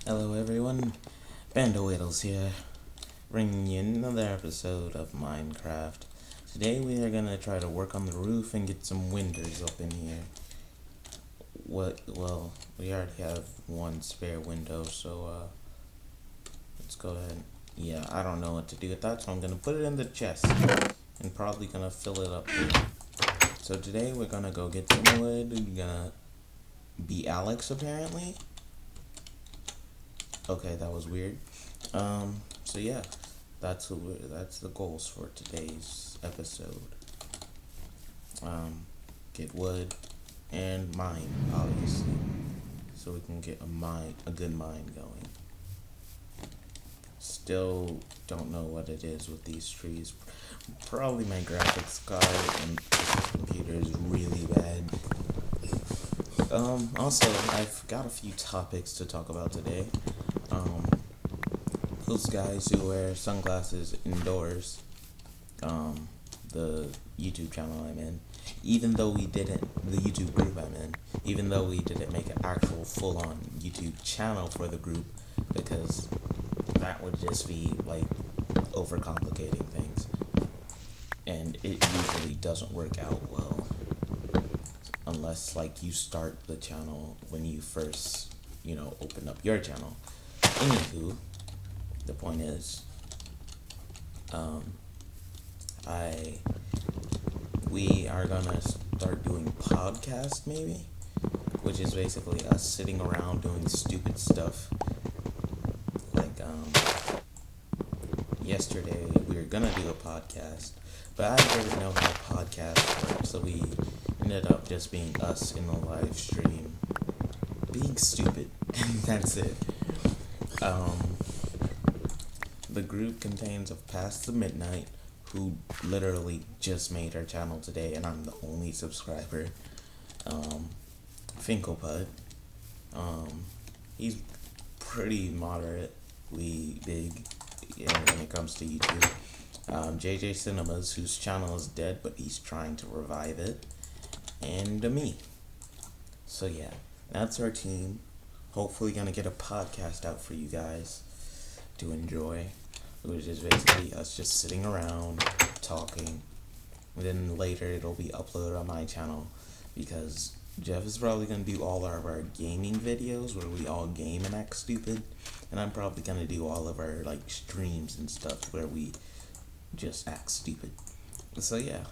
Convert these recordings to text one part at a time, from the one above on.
Hello everyone, Fandoms here, bringing you another episode of Minecraft. Today we are gonna try to work on the roof and get some windows up in here. Well, we already have one spare window, so let's go ahead. Yeah, I don't know what to do with that, so I'm gonna put it in the chest and probably gonna fill it up here. So today we're gonna go get some wood. We're gonna be Alex apparently. Okay, that was weird. So yeah, that's the goals for today's episode. Get wood and mine, obviously, so we can get a good mine going. Still don't know what it is with these trees. Probably my graphics card and this computer is really bad. Also, I've got a few topics to talk about today. Those guys who wear sunglasses indoors, the YouTube channel I'm in, the YouTube group I'm in, even though we didn't make an actual full-on YouTube channel for the group, because that would just be, like, overcomplicating things, and it usually doesn't work out well, unless, like, you start the channel when you first, open up your channel. Anywho, the point is, we are gonna start doing podcast maybe, which is basically us sitting around doing stupid stuff. Like, yesterday we were gonna do a podcast, but I didn't know how podcasts work, so we ended up just being us in a live stream, being stupid. That's it. The group contains of Past the Midnight, who literally just made our channel today, and I'm the only subscriber. Finkelpud, he's pretty moderately big when it comes to YouTube. JJ Cinemas, whose channel is dead, but he's trying to revive it, and me. So yeah, that's our team. Hopefully gonna get a podcast out for you guys to enjoy, which is basically us just sitting around talking. And then later it'll be uploaded on my channel, because Jeff is probably gonna do all of our gaming videos where we all game and act stupid, and I'm probably gonna do all of our like streams and stuff where we just act stupid. So yeah.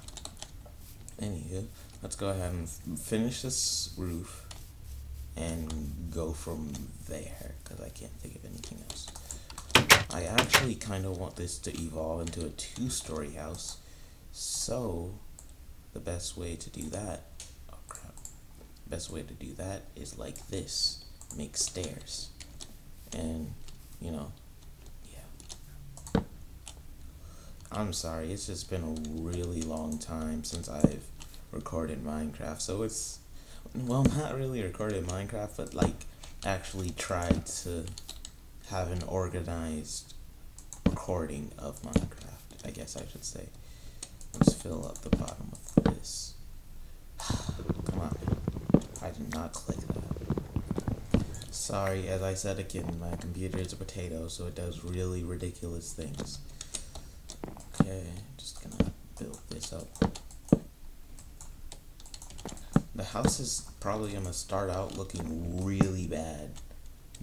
Anywho, let's go ahead and finish this roof and go from there, because I can't think of anything else. I actually kind of want this to evolve into a 2-story house, so the best way to do that, is like this, make stairs, and, yeah. I'm sorry, it's just been a really long time since I've recorded Minecraft, so it's, well, not really recorded Minecraft, but, like, actually tried to have an organized recording of Minecraft, I guess I should say. Let's fill up the bottom of this. Come on. I did not click that. Sorry, as I said again, my computer is a potato, so it does really ridiculous things. Okay, just gonna build this up. The house is probably gonna start out looking really bad.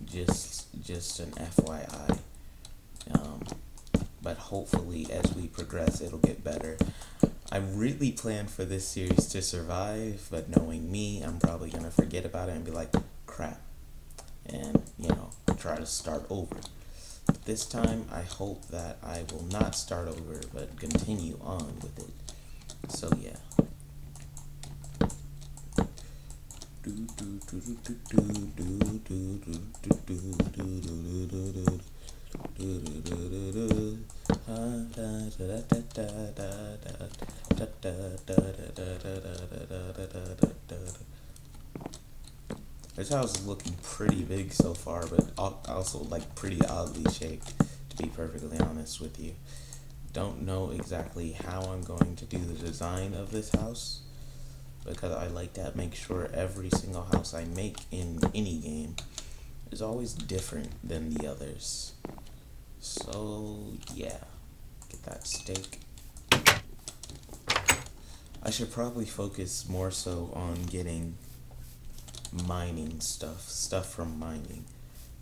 Just an FYI. But hopefully as we progress it'll get better. I really planned for this series to survive, but knowing me, I'm probably gonna forget about it and be like, crap. And, try to start over. But this time I hope that I will not start over, but continue on with it. So yeah. This house is looking pretty big so far, but also like pretty oddly shaped, to be perfectly honest with you. Don't know exactly how I'm going to do the design of this house, because I like to make sure every single house I make in any game is always different than the others. So yeah, get that steak. I should probably focus more so on getting mining stuff from mining,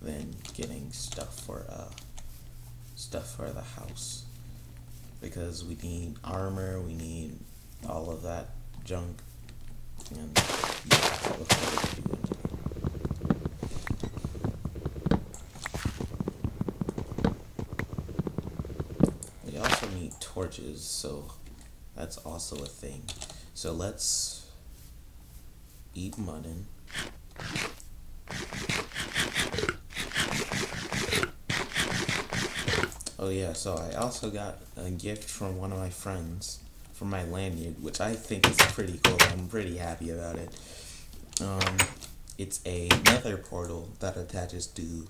than getting stuff for the house, because we need armor, we need all of that junk, and yeah, look what we're doing. We also need torches, so that's also a thing. So let's eat mutton. Oh yeah, so I also got a gift from one of my friends for my lanyard, which I think is pretty cool. I'm pretty happy about it. It's a nether portal that attaches to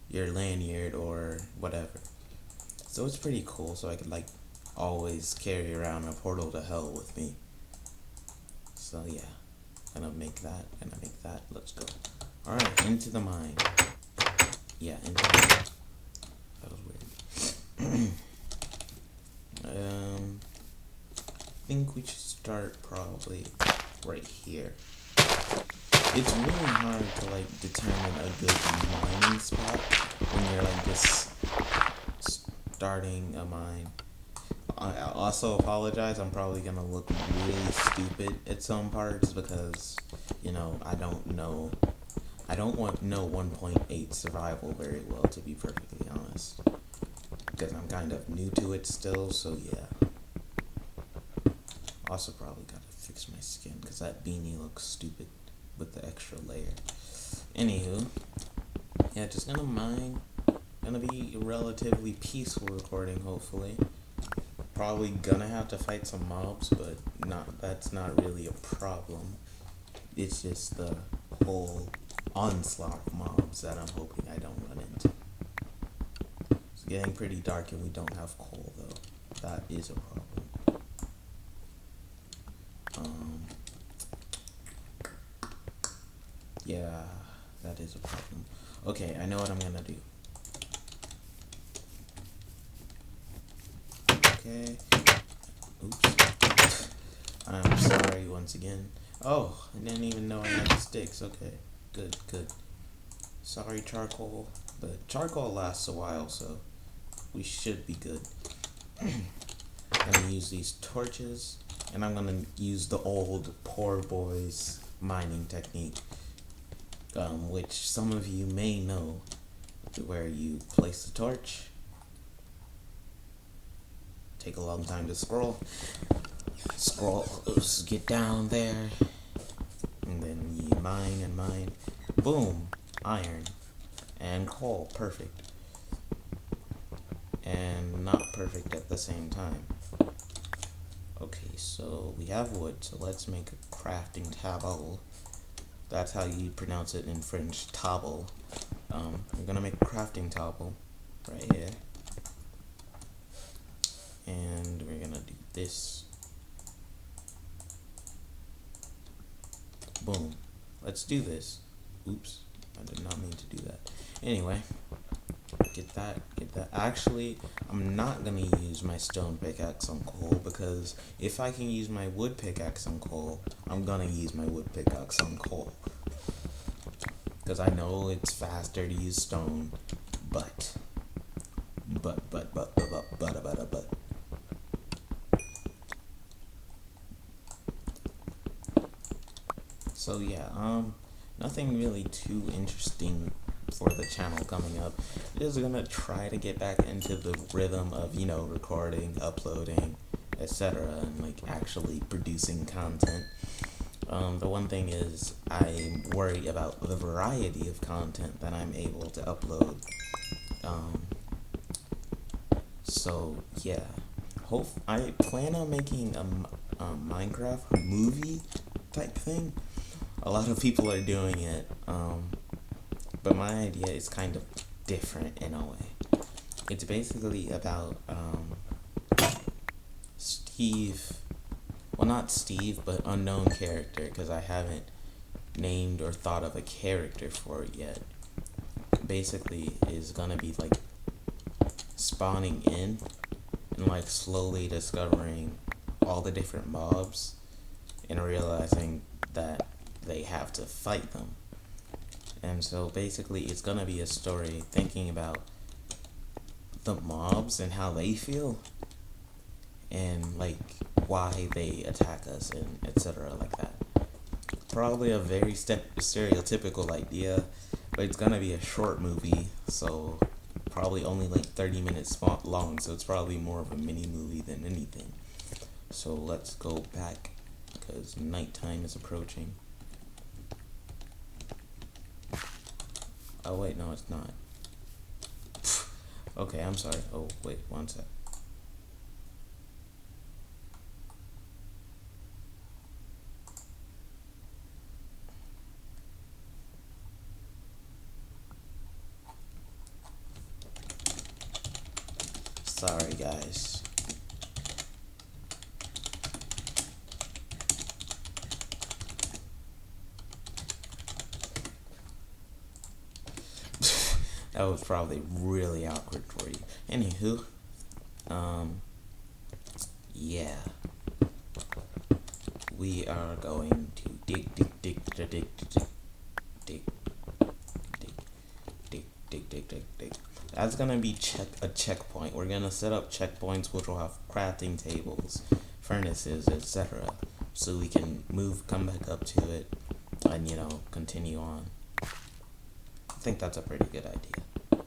your lanyard or whatever. So it's pretty cool, so I could like always carry around a portal to hell with me. So yeah, gonna make that, let's go. Alright, into the mine. Yeah, into the mine. That was weird. I think we should start probably right here. It's really hard to like determine a good mining spot when you're like just starting a mine. I also apologize, I'm probably gonna look really stupid at some parts because, you know, I don't know 1.8 survival very well, to be perfectly honest. Because I'm kind of new to it still, so yeah. Also probably gotta fix my skin, because that beanie looks stupid with the extra layer. Anywho, yeah, just gonna mine. Gonna be a relatively peaceful recording, hopefully. Probably gonna have to fight some mobs, but that's not really a problem. It's just the whole onslaught of mobs that I'm hoping I don't run into. It's getting pretty dark and we don't have coal, though. That is a problem. Yeah, that is a problem. Okay, I know what I'm gonna do. Okay. Oops. I'm sorry once again. Oh, I didn't even know I had the sticks. Okay, good. Sorry, charcoal. But charcoal lasts a while, so we should be good. I'm gonna use these torches, and I'm gonna use the old poor boys mining technique, which some of you may know, where you place the torch, take a long time to scroll, get down there, and then you mine and mine, boom, iron, and coal, perfect, and not perfect at the same time. Okay, so we have wood, so let's make a crafting table. That's how you pronounce it in French, table. We're gonna make a crafting table right here. And we're gonna do this. Boom. Let's do this. Oops, I did not mean to do that. Anyway, get that. Actually, I'm not gonna use my stone pickaxe on coal, because if I can use my wood pickaxe on coal, I'm gonna use my wood pickaxe on coal. Because I know it's faster to use stone, but. So yeah, nothing really too interesting for the channel coming up. Just gonna try to get back into the rhythm of, you know, recording, uploading, etc., and like actually producing content. The one thing is I worry about the variety of content that I'm able to upload. So yeah, I plan on making a Minecraft movie type thing. A lot of people are doing it, but my idea is kind of different in a way. It's basically about Steve, well, not Steve, but unknown character, because I haven't named or thought of a character for it yet. basically is gonna be like spawning in and like slowly discovering all the different mobs and realizing that they have to fight them. And so basically it's gonna be a story thinking about the mobs and how they feel and like why they attack us and etc. like that. Probably a very stereotypical idea, but it's gonna be a short movie, so probably only like 30 minutes long, so it's probably more of a mini movie than anything. So let's go back because nighttime is approaching. Oh wait, no it's not. Okay, I'm sorry. Oh wait, one sec. Sorry guys. That was probably really awkward for you. Anywho, yeah. We are going to dig. That's gonna be a checkpoint. We're gonna set up checkpoints which will have crafting tables, furnaces, etc. So we can come back up to it, and continue on. I think that's a pretty good idea.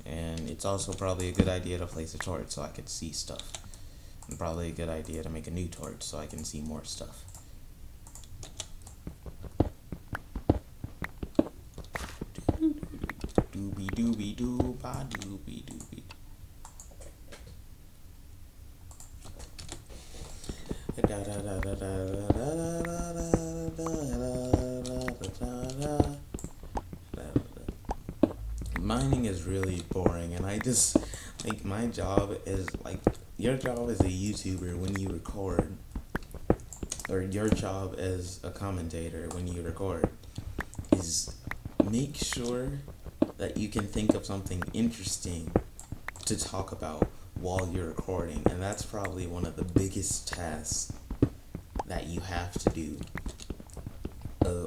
And it's also probably a good idea to place a torch so I could see stuff. And probably a good idea to make a new torch so I can see more stuff. Doobie doobie doo ba doobie doobie. Mining is really boring, and I just like my job is like your job as a YouTuber when you record, or your job as a commentator when you record, is make sure that you can think of something interesting to talk about while you're recording, and that's probably one of the biggest tasks that you have to do.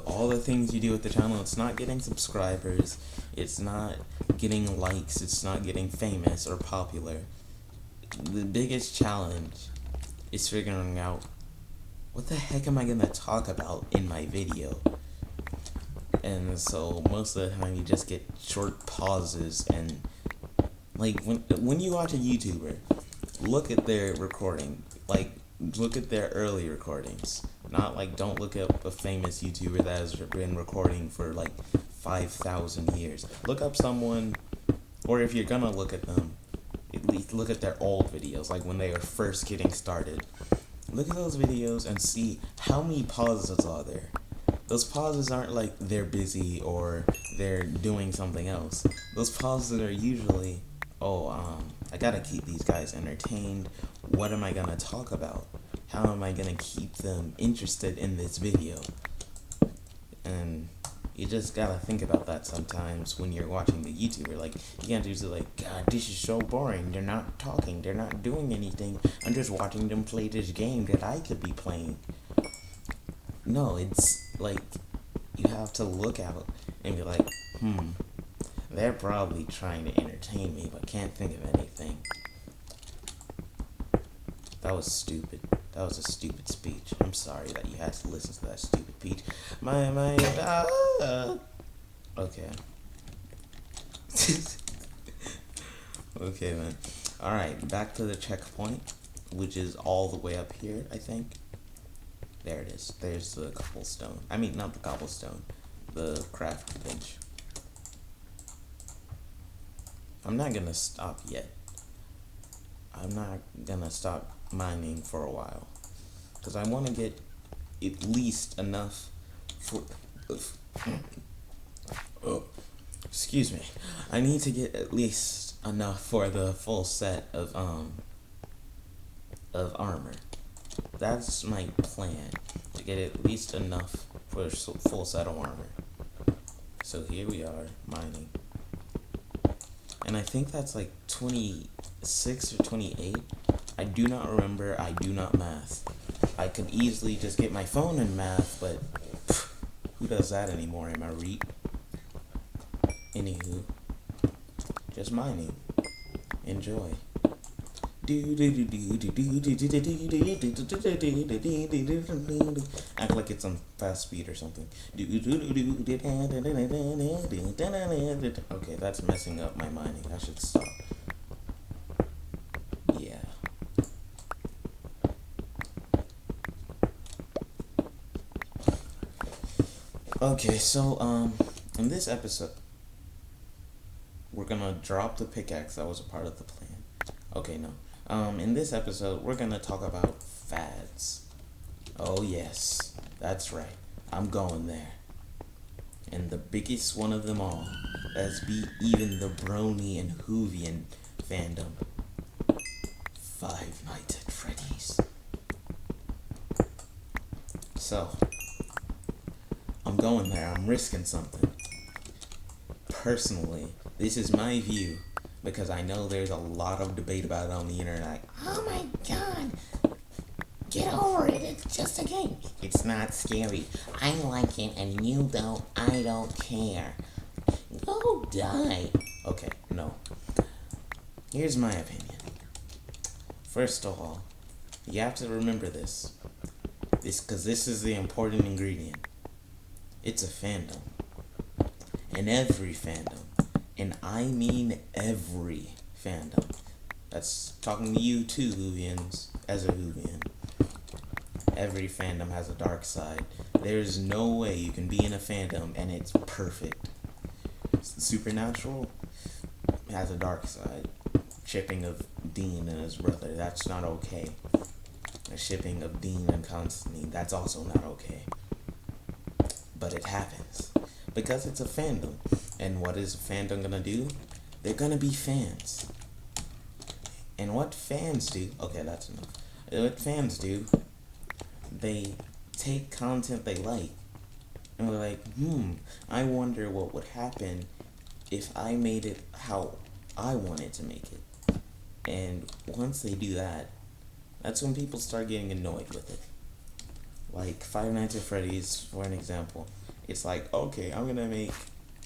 All the things you do with the channel, it's not getting subscribers, it's not getting likes, it's not getting famous or popular. The biggest challenge is figuring out what the heck am I gonna talk about in my video. And so most of the time you just get short pauses, and like when you watch a YouTuber, look at their recording, like look at their early recordings. Not like, don't look up a famous YouTuber that has been recording for like 5,000 years. Look up someone, or if you're gonna look at them, at least look at their old videos, like when they were first getting started. Look at those videos and see how many pauses are there. Those pauses aren't like they're busy or they're doing something else. Those pauses are usually, I gotta keep these guys entertained. What am I gonna talk about? How am I gonna keep them interested in this video? And you just gotta think about that sometimes when you're watching the YouTuber. Like, you can't just be like, God, this is so boring. They're not talking. They're not doing anything. I'm just watching them play this game that I could be playing. No, it's like, you have to look out and be like, they're probably trying to entertain me, but can't think of anything. That was stupid. That was a stupid speech. I'm sorry that you had to listen to that stupid speech. Okay. Okay, man. Alright, back to the checkpoint, which is all the way up here, I think. There it is. There's the cobblestone. I mean, not the cobblestone. The craft bench. I'm not gonna stop yet. I'm not gonna stop mining for a while, because I want to get at least enough for excuse me, I need to get at least enough for the full set of armor. That's my plan, to get at least enough for a full set of armor. So here we are, mining. And I think that's like 26 or 28. I do not remember, I do not math. I could easily just get my phone and math, but who does that anymore? Am I reap? Anywho, just mining. Enjoy. Act like it's on fast speed or something. Okay, that's messing up my mining. I should stop. Yeah. Okay, so in this episode, we're gonna drop the pickaxe that was a part of the plan. Okay, no. In this episode, we're gonna talk about fads. Oh yes, that's right. I'm going there. And the biggest one of them all, let's be even the Brony and Hoovian fandom. Five Nights at Freddy's. So, I'm going there. I'm risking something. Personally, this is my view, because I know there's a lot of debate about it on the internet. Oh my god, get over it, it's just a game. It's not scary. I like it and you don't. I don't care. Go die. Okay, no. Here's my opinion. First of all, you have to remember this. Because this is the important ingredient. It's a fandom. And every fandom, and I mean every fandom, that's talking to you too, Hoovians, as a Hoovian. Every fandom has a dark side. There's no way you can be in a fandom and it's perfect. Supernatural has a dark side. Shipping of Dean and his brother, that's not okay. The shipping of Dean and Constantine, that's also not okay. But it happens. Because it's a fandom. And what is a fandom gonna do? They're gonna be fans. And what fans do, okay, that's enough. What fans do, they take content they like, and they're like, I wonder what would happen if I made it how I wanted to make it. And once they do that, that's when people start getting annoyed with it. Like Five Nights at Freddy's, for an example. It's like, okay, I'm gonna make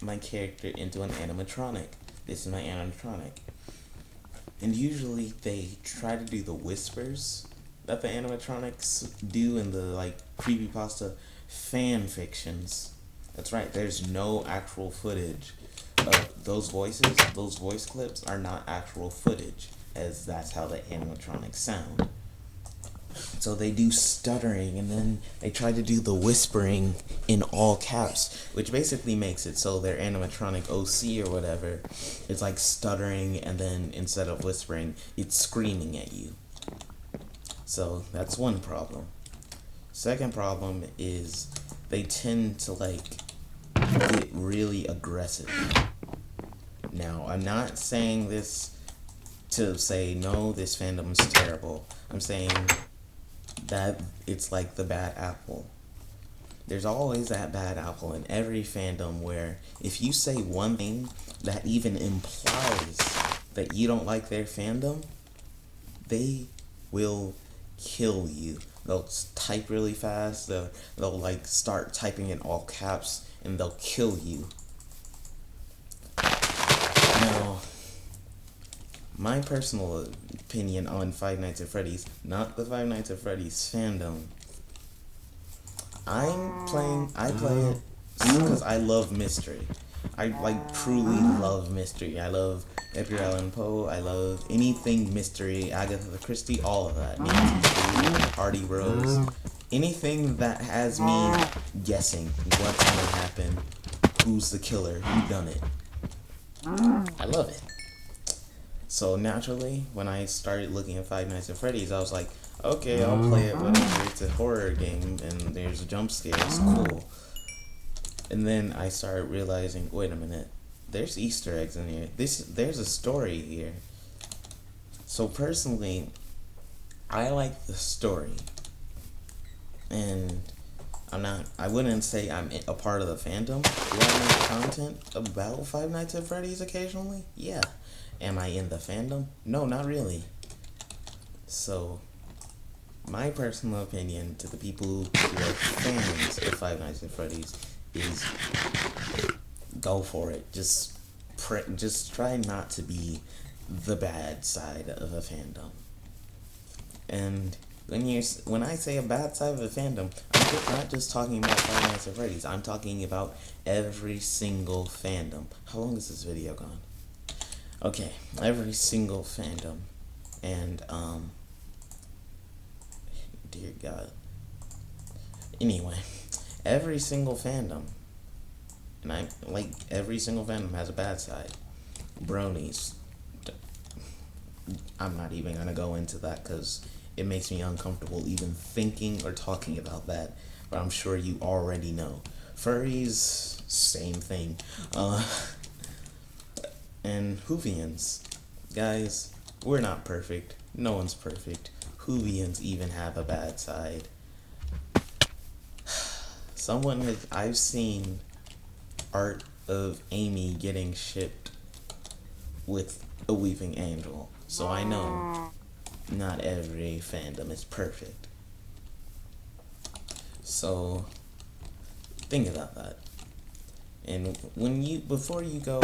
my character into an animatronic. This is my animatronic. And usually they try to do the whispers that the animatronics do in the like creepypasta fan fictions. That's right, there's no actual footage of those voices. Those voice clips are not actual footage, as that's how the animatronics sound. So they do stuttering, and then they try to do the whispering in all caps, which basically makes it so their animatronic OC or whatever is like stuttering, and then instead of whispering, it's screaming at you. So that's one problem. Second problem is they tend to like get really aggressive. Now, I'm not saying this to say, no, this fandom is terrible. I'm saying that it's like the bad apple. There's always that bad apple in every fandom where if you say one thing that even implies that you don't like their fandom, they will kill you. They'll type really fast, they'll like start typing in all caps, and they'll kill you. Now, my personal opinion on Five Nights at Freddy's, not the Five Nights at Freddy's fandom. I play it because I love mystery. I like truly love mystery. I love Edgar Allan Poe. I love anything mystery, Agatha Christie, all of that. Nancy Drew, Artie Rose, anything that has me guessing what's gonna happen, who's the killer, who done it. I love it. So naturally, when I started looking at Five Nights at Freddy's, I was like, okay, I'll play it whenever it's a horror game and there's jump scares, cool. And then I started realizing, wait a minute, there's Easter eggs in here. There's a story here. So personally, I like the story. And I wouldn't say I'm a part of the fandom. Do I make content about Five Nights at Freddy's occasionally? Yeah. Am I in the fandom? No, not really. So, my personal opinion to the people who are fans of Five Nights at Freddy's is go for it. Just try not to be the bad side of a fandom. And when I say a bad side of a fandom, I'm not just talking about Five Nights at Freddy's. I'm talking about every single fandom. How long is this video gone? Okay, every single fandom, and dear God. Anyway, every single fandom, and every single fandom has a bad side. Bronies. I'm not even gonna go into that because it makes me uncomfortable even thinking or talking about that. But I'm sure you already know. Furries, same thing. And Hoovians. Guys, we're not perfect. No one's perfect. Hoovians even have a bad side. I've seen art of Amy getting shipped with a weeping angel. So I know not every fandom is perfect. So think about that. And before you go,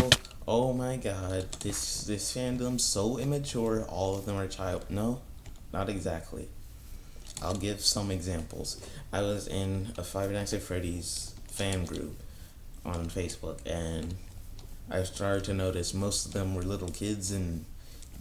oh my God, this fandom's so immature, all of them are child. No, not exactly. I'll give some examples. I was in a Five Nights at Freddy's fan group on Facebook, and I started to notice most of them were little kids and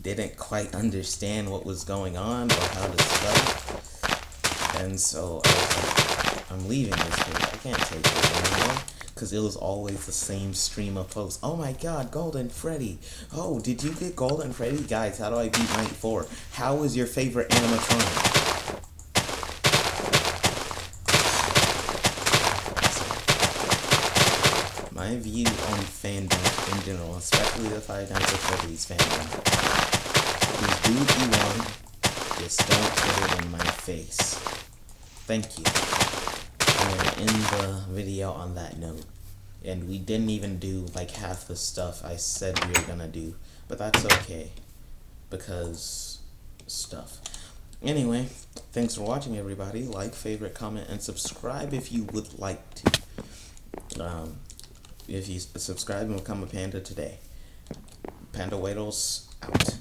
didn't quite understand what was going on or how to spell. And so I was like, I'm leaving this page. I can't take this anymore. Because it was always the same stream of posts. Oh my God, Golden Freddy. Oh, did you get Golden Freddy? Guys, how do I beat Night 4? How is your favorite animatronic? My view on fandom in general, especially the Five Nights at Freddy's fandom, is do what you want, just don't put it in my face. Thank you. And in the video on that note, and we didn't even do like half the stuff I said we were gonna do, but that's okay, because stuff. Anyway, thanks for watching, everybody. Like, favorite, comment, and subscribe if you would like to. If you subscribe and become a panda today. Panda Waddles out.